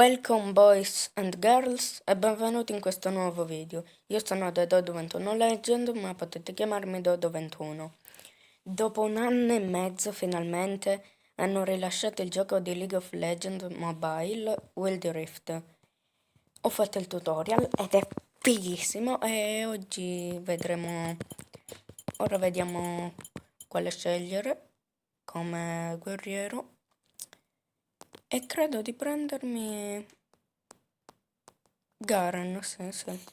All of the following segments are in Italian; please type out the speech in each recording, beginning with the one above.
Welcome boys and girls e benvenuti in questo nuovo video. Io sono The Dodo21 Legend, ma potete chiamarmi Dodo21. Dopo 1 anno e mezzo finalmente hanno rilasciato il gioco di League of Legends Mobile Wild Rift. Ho fatto il tutorial ed è fighissimo e oggi vedremo. Ora vediamo quale scegliere come guerriero. E credo di prendermi Garen, sì.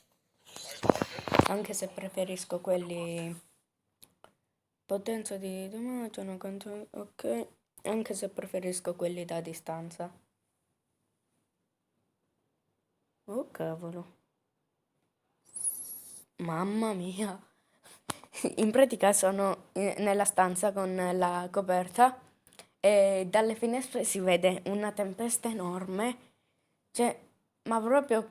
Anche se preferisco quelli potenza di damage, ok. Anche se preferisco quelli da distanza. Oh cavolo. Mamma mia. In pratica sono nella stanza con la coperta e dalle finestre si vede una tempesta enorme. Cioè, ma proprio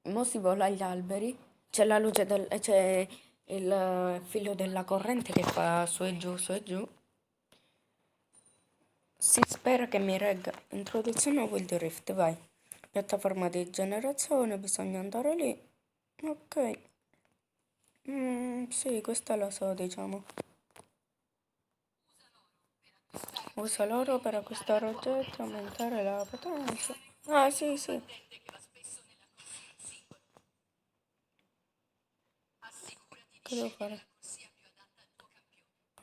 mo si vola agli alberi. C'è la luce c'è il filo della corrente che fa su e giù, su e giù. Si spera che mi regga. Introduzione a Wild Rift, vai. Piattaforma di generazione, bisogna andare lì. Ok. Sì, questa la so, diciamo. Usa l'oro per acquistare oggetti e aumentare la potenza. Ah, sì. Che devo fare?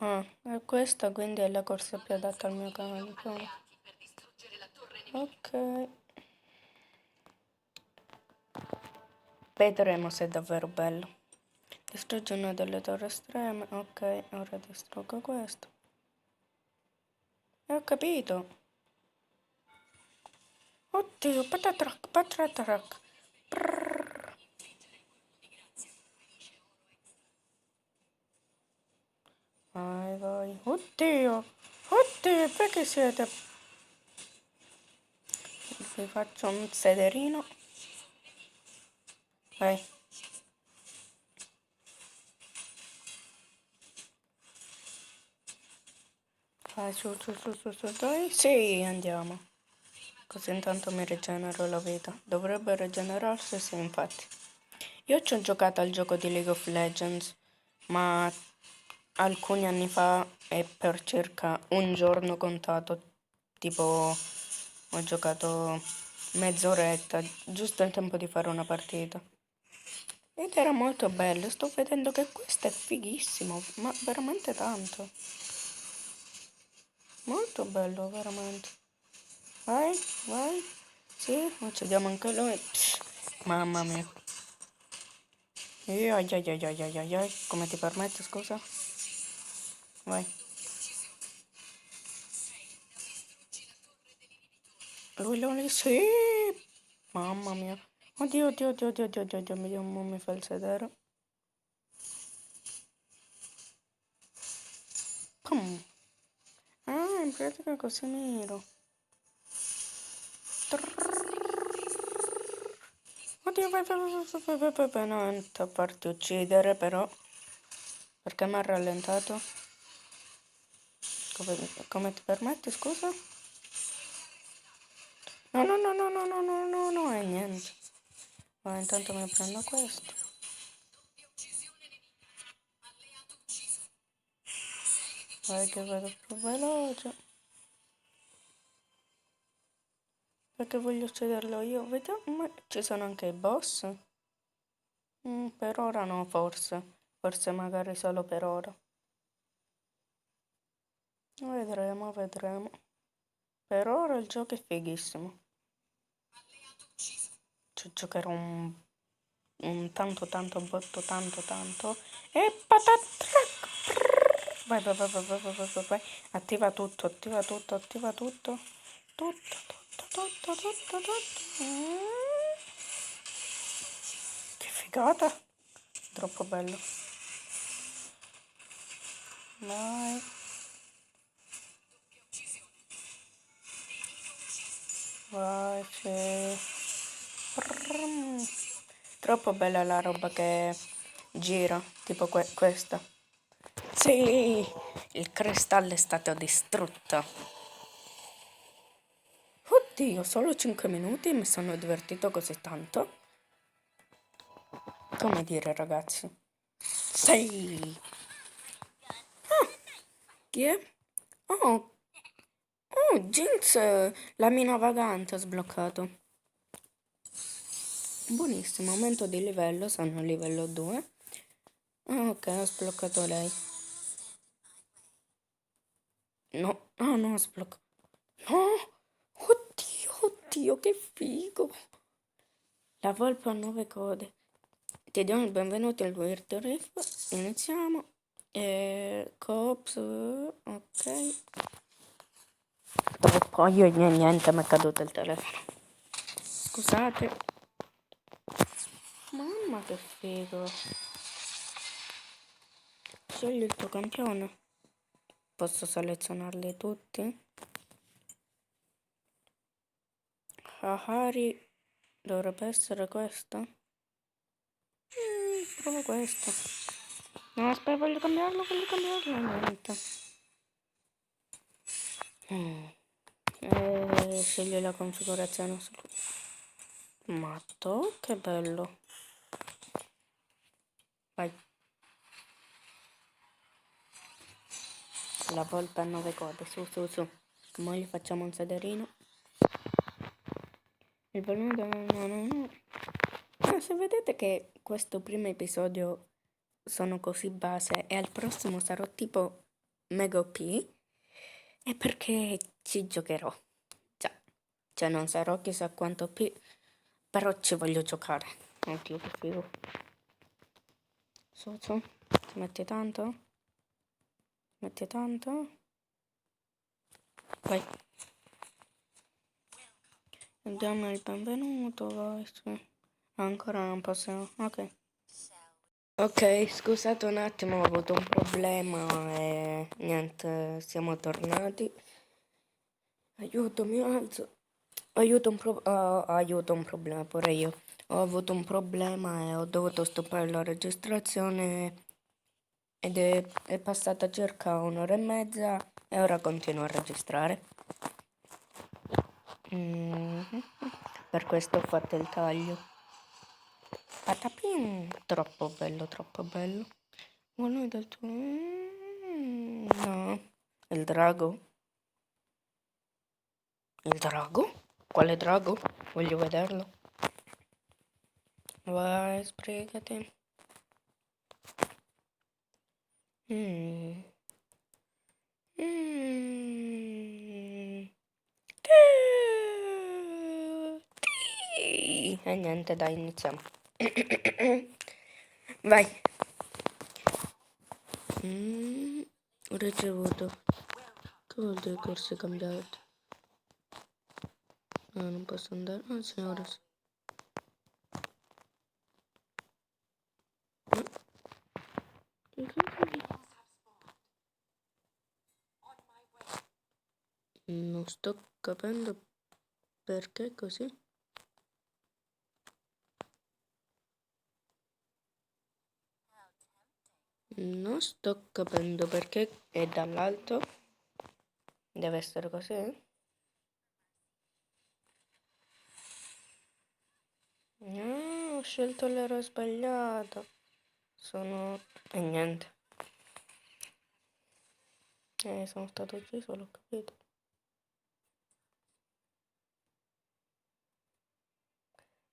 Ah, è questa, quindi è la corsa più adatta al mio campione. Ok. Vedremo se è davvero bello. Distruggi una delle torri estreme. Ok, ora distruggo questo. Ho capito. Oddio, patatrack. Prrr. Vai. Oddio, perché siete? Vi faccio un sederino. Vai. Vai, su, dai. Sì, andiamo. Così intanto mi rigenero la vita. Dovrebbe rigenerarsi, sì, infatti. Io ci ho giocato al gioco di League of Legends, ma alcuni anni fa e per circa un giorno contato, tipo ho giocato mezz'oretta, giusto il tempo di fare una partita. Ed era molto bello, sto vedendo che questo è fighissimo, ma veramente tanto. Molto bello, veramente. Vai. Sì, uccidiamo anche lui. Psh, mamma mia. Ai, come ti permetti, scusa? Vai. Lui, sì. Mamma mia. Oddio, mi fa il sedere. Pum. Ah, in pratica così miro. Oddio, vai. No, a farti uccidere però. Perché mi ha rallentato? Come ti permetti, scusa? No, è niente. Ma intanto mi prendo questo. Vai che vado più veloce. Perché voglio ucciderlo io. Vediamo, ma ci sono anche i boss? Per ora no, forse. Forse magari solo per ora. Vedremo. Per ora il gioco è fighissimo. Ci giocherò un tanto, botto tanto. E patatrac! Vai. Attiva tutto. Tutto. Che figata! Troppo bello. Vai. Vai, sì. Troppo bella la roba che gira, tipo questa. Sì, il cristallo è stato distrutto. Dio, solo 5 minuti mi sono divertito così tanto. Come dire, ragazzi? Sei. Chi è? Oh, oh, Jinx, la mina vagante ha sbloccato. Buonissimo, aumento di livello, sono a livello 2. Ah, ok, ho sbloccato lei. No, ah no, ho sbloccato. No! Oddio, oddio, che figo! La volpe ha 9 code. Ti diamo il benvenuto al Weird Riff. Iniziamo. Cops, ok. Troppo, io niente, mi è caduto il telefono. Scusate. Mamma che figo. Scegli il tuo campione. Posso selezionarli tutti? Ahari dovrebbe essere questo? Provo questo. No, aspetta, voglio cambiarlo, niente. Scegli la configurazione. Matto, che bello. Vai. La volpe a 9 code, su, su, su. Mo gli facciamo un sederino. Il volume no. Se vedete che questo primo episodio sono così base e al prossimo sarò tipo mega OP, è perché ci giocherò. Già. Cioè non sarò chissà quanto OP, però ci voglio giocare. Oddio che figo. Su, su. Ci metti tanto? Metti tanto? Vai. Diamo il benvenuto, vai su. Ancora non possiamo. Ok. Ok, scusate un attimo, ho avuto un problema e niente, siamo tornati. Aiuto, mi alzo. Aiuto, un problema pure io. Ho avuto un problema e ho dovuto stoppare la registrazione ed è passata circa un'ora e mezza e ora continuo a registrare. Per questo ho fatto il taglio. Patapim! Troppo bello, troppo bello. Vuole del tuo. No. Il drago? Il drago? Quale drago? Voglio vederlo. Vai, sbrigati. Mm. Mm. E niente, dai, iniziamo. Vai. Ho ricevuto. Che vuol dire corsi cambiati? No, non posso andare. Ah, sì, ora sì. Non sto capendo perché così. Non sto capendo perché è dall'alto. Deve essere così? No, ho scelto l'ero sbagliato. Sono. E niente. Sono stato ucciso, l'ho capito.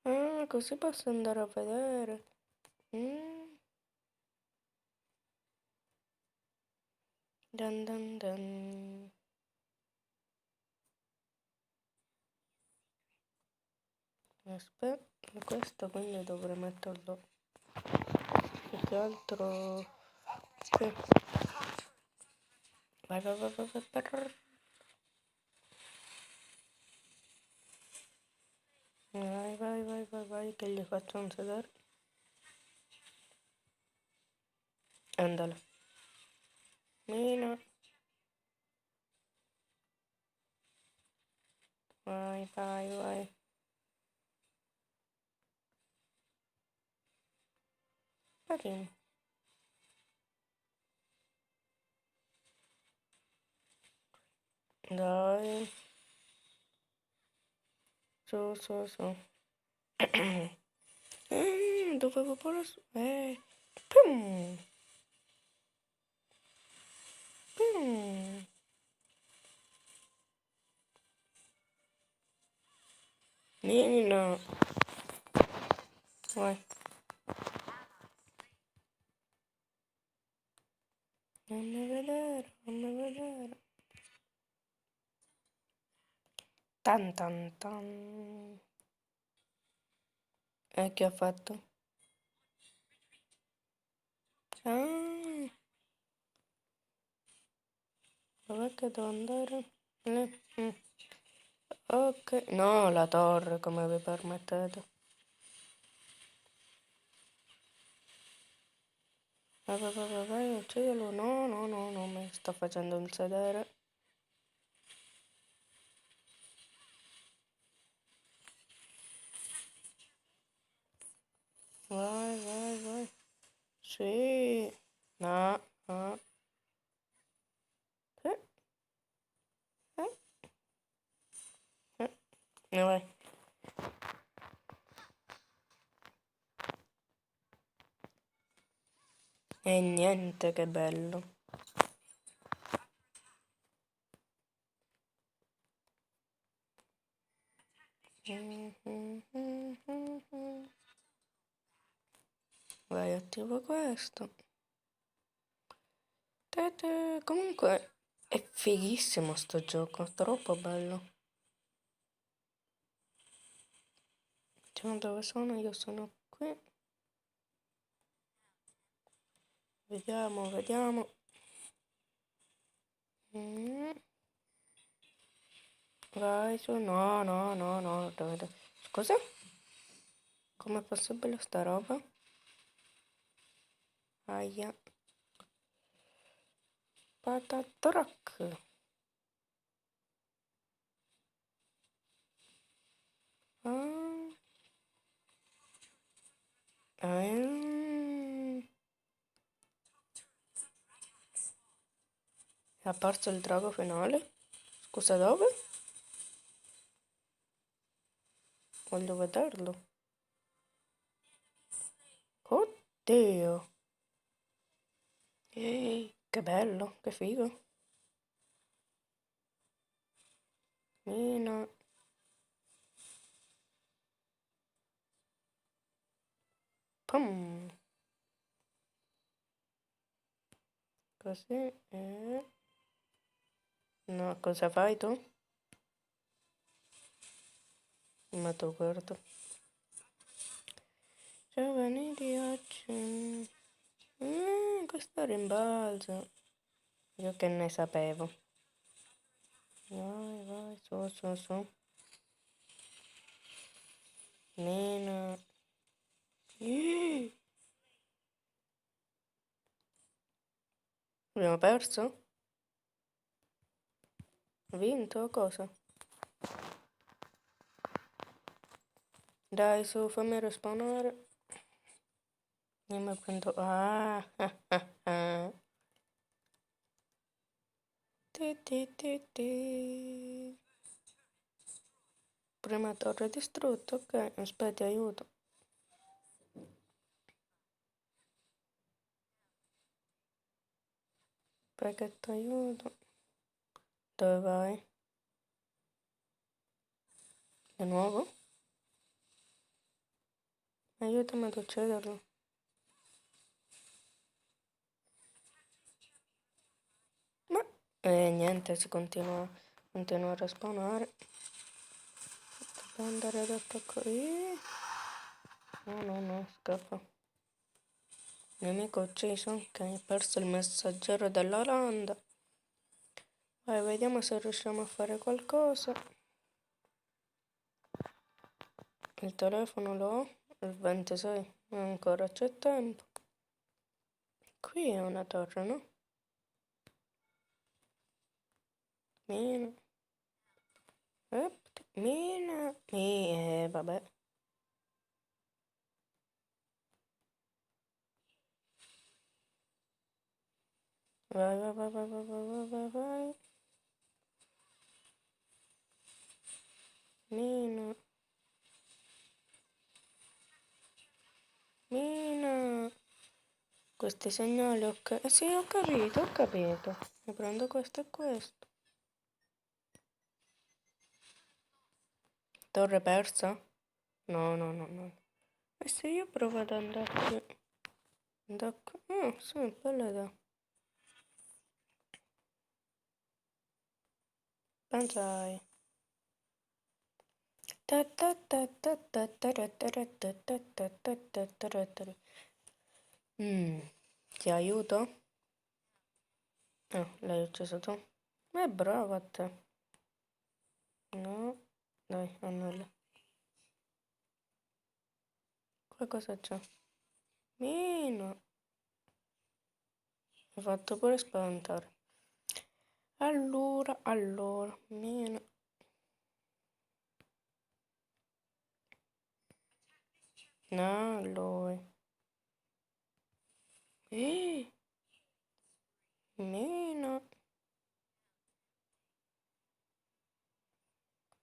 Ah, così posso andare a vedere. Dan dan dan. Aspetta, questo quindi dovrei metterlo più che altro. Sì. Vai, vai, vai, vai, vai. Vai, vai, vai, vai, vai, che gli faccio un sedere. Andalo. Mina. Vai, vai, vai. Carino. Dai. Su. Dovevo pure... Pum. Pum. Nino. Vai. Fammi vedere. Tan tan tan. E che ha fatto? Ah, dov'è che devo andare? Mm. Ok. No, la torre, come vi permettete? Vai, uccidilo. No, mi sta facendo il sedere. Vai. Sì. No. Eh, eh, vai. E niente, che bello. Vai, attivo questo. Comunque è fighissimo sto gioco, troppo bello. Diciamo dove sono, io sono qui. Vediamo. Mm. Vai su, no, dove? Scusa? Com'è possibile sta roba? Aia. Patatrack. Ah. È apparso il drago finale? Scusa, dove? Voglio vederlo. Oddio. Che bello, che figo. Mina. Pum. Così. No, cosa fai tu? Ma tu guarda. Giovani di oggi. Questo rimbalzo. Io che ne sapevo. Vai, su. Mina. Abbiamo perso? Vinto? Cosa? Dai, su, fammi respawnare. Io mi prendo... Ah. Ti. Prima torre distrutta, ok. Aspetti, aiuto. Preghetto aiuto. Dove vai? Di nuovo? Aiutami ad ucciderlo. Ma... niente, si continua a respawnare. Devo andare ad attaccare. No, scappa. Nemico ucciso, ok, hai perso il messaggero della landa. Vai, vediamo se riusciamo a fare qualcosa. Il telefono lo ho, il 26, ancora c'è tempo. Qui è una torre, no? Mina. Mina. Vabbè. Vai. Mina. Mina. Questi segnali, ok. Sì, ho capito, ho capito. Mi prendo questo e questo. Torre persa? No, no, no, no. E se io provo ad andare da qui? Sì, bella idea. Pensai. Ti aiuto? L'hai ucciso tu? Ma è bravo a te. No, dai, annulla. Qua cosa c'è? Mino. Mi hai fatto pure spaventare. Allora, meno. No, lui. Eh, meno.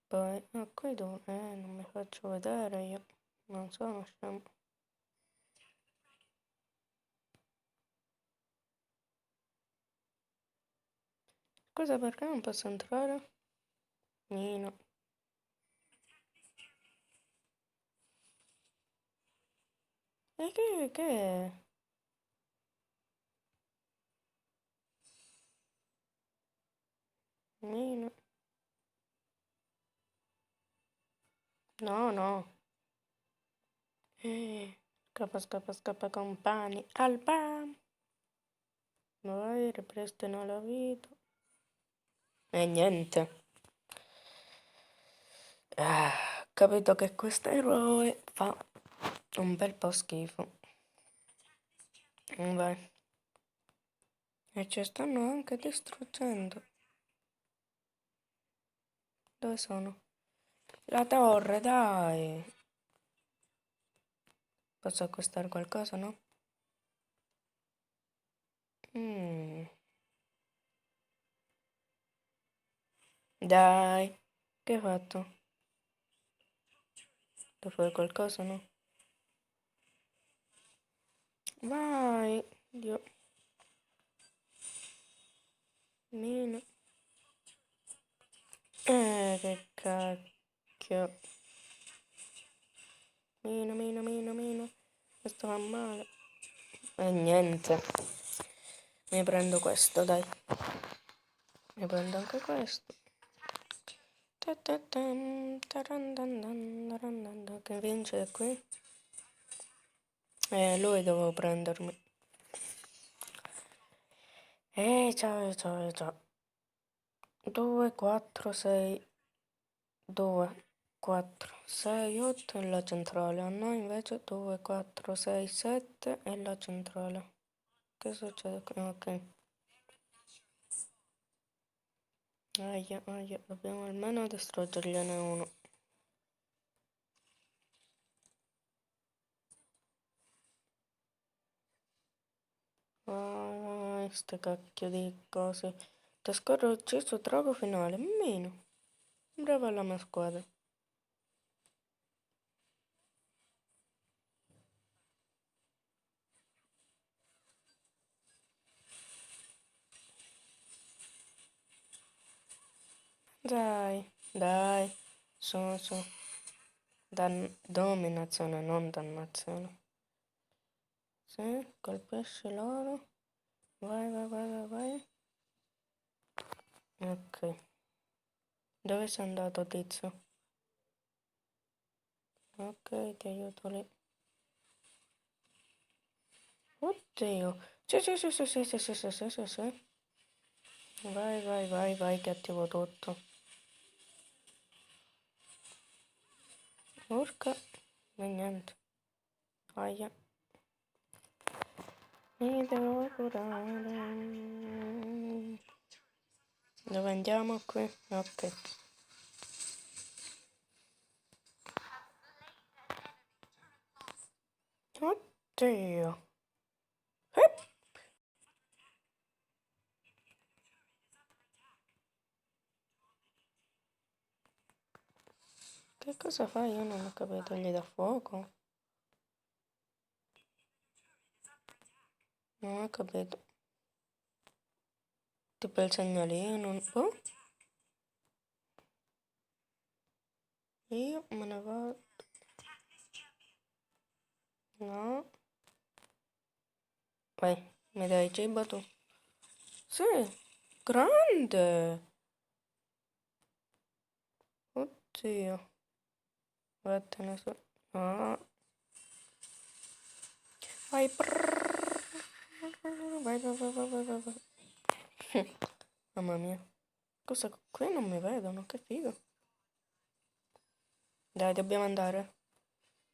Poi, qui dove? Non mi faccio vedere io. Non sono scemo. Scusa, perché non posso entrare? Meno. E che è? Meno. No, no. Scappa, compagni. Alba! Vai, ripristino la vita. E niente. Capito che questo eroe fa un bel po' schifo. Vai. E ci stanno anche distruggendo. Dove sono? La torre, dai. Posso acquistare qualcosa, no? Mm. Dai. Che hai fatto? Devo fare qualcosa, no? Vai. Dio. Meno. Che cacchio. Meno. Questo va male. E niente. Mi prendo questo, dai. Mi prendo anche questo. Che vince qui? Lui devo prendermi. Ciao. 2, 4, 6, 2, 4, 6, 8 e la centrale. A noi invece 2, 4, 6, 7 e la centrale. Che succede qui? Ok. Aia, dobbiamo almeno distruggergliene uno. Vai, ste cacchio di cose. Ti scorro ucciso trago finale. Meno. Brava la mia squadra. Dai. Su. Dominazione, non dannazione. Sì, colpisci loro. Vai. Ok. Dove sei andato, tizio? Ok, ti aiuto lì. Oddio. Sì. Vai, che attivo tutto. Urca. E niente. Aia. Mi devo curare. Dove andiamo qui? Ok. Oddio. Che cosa fai? Io non ho capito. Gli dà fuoco? Non ho capito. Tipo il segnalino. Oh, io me ne vado. No. Vai, mi dai cibo tu? Sì, grande. Oddio. Vattene su. No. Vai. Vai, vai, vai, vai, vai, vai, vai. Mamma mia. Cosa? Qui non mi vedono, che figo. Dai, dobbiamo andare.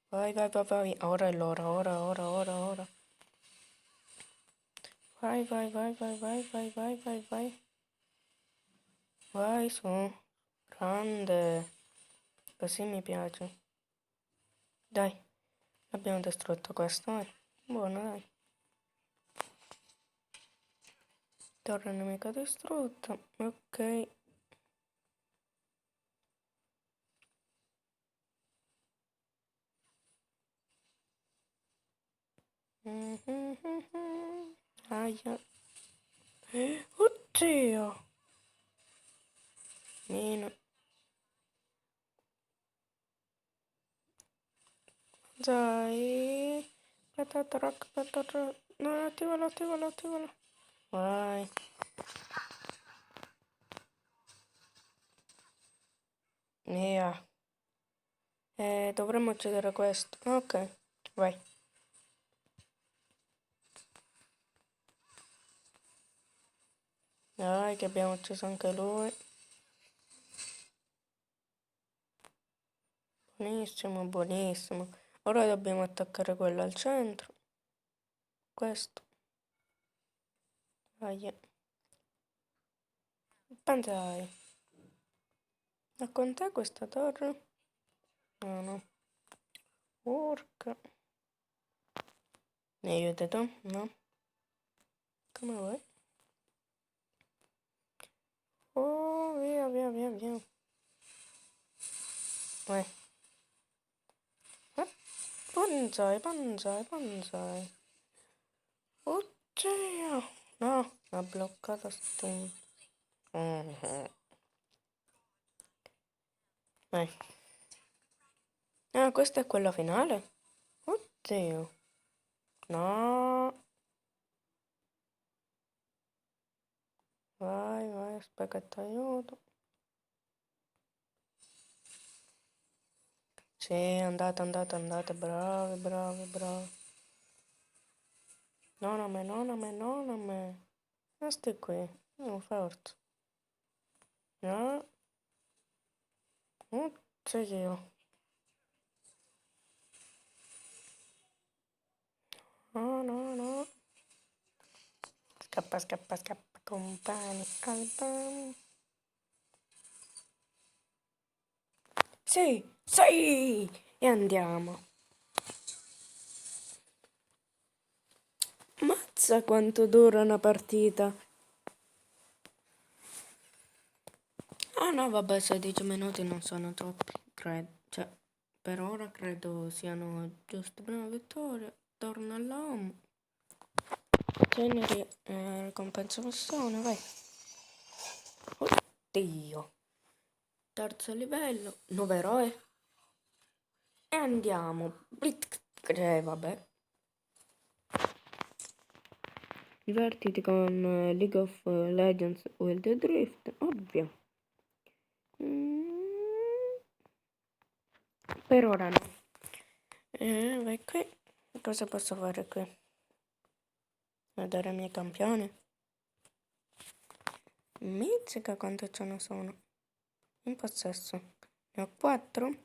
Vai, vai, vai, vai. Ora è l'ora, ora. Vai, vai, vai, vai, vai, vai, vai, vai, vai. Vai su. Grande. Così mi piace. Dai, abbiamo distrutto questo, Buono, dai. Torre nemica distrutta. Ok. Aia. Oddio. Meno. Dai. Patata rock, patata. No, attivalo. Vai. Via. Dovremmo uccidere questo. Ok, vai. Dai, che abbiamo ucciso anche lui. Buonissimo, buonissimo. Ora dobbiamo attaccare quello al centro. Questo. Vai. Dai. Ma con te questa torre? No. Urca. Mi aiuti tu? No? Come vuoi? Oh, via. Vai. Bonsai. Oddio. No, ha bloccato sto... Vai. Ah, questo è quello finale? Oddio. No. Vai, aspetta che ti aiuto. Sì, andate, bravi. Non a me. Resti qui, forza. No. Oddio. No. Scappa, compagni, albani. Sì, e andiamo. Mazza quanto dura una partita. Ah no, vabbè, 16 minuti non sono troppi, credo. Cioè, per ora credo siano giuste. Prima vittoria, torna alla home. Generi, ricompensa missione, vai. Oddio. Terzo livello, 9 eroe. E andiamo. Vabbè. Divertiti con League of Legends Wild Drift, ovvio. Per ora no. Vai qui. Cosa posso fare qui? Vedere i miei campioni. Mizzica quante ce ne sono. In possesso. Ne ho 4.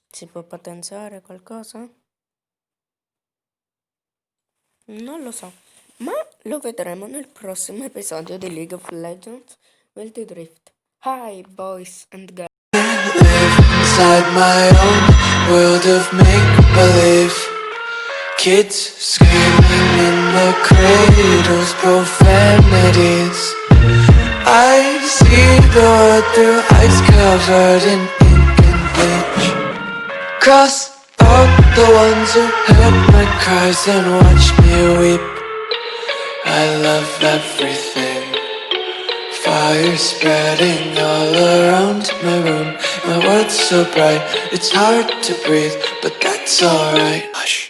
Si può potenziare qualcosa? Non lo so. Ma lo vedremo nel prossimo episodio di League of Legends Wild Drift. Hi boys and girls. Inside my own world of make-believe. Kids screaming in the cradles, profanities. I see the world through ice covered in ink and bleach. Cross all the ones who heard my cries and watched me weep. I love everything. Fire spreading all around my room. My world's so bright, it's hard to breathe, but that's alright. Hush.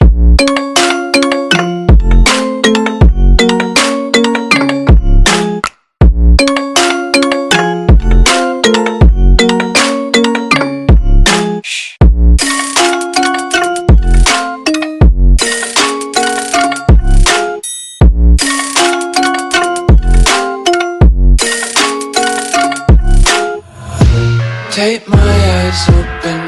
Take my eyes open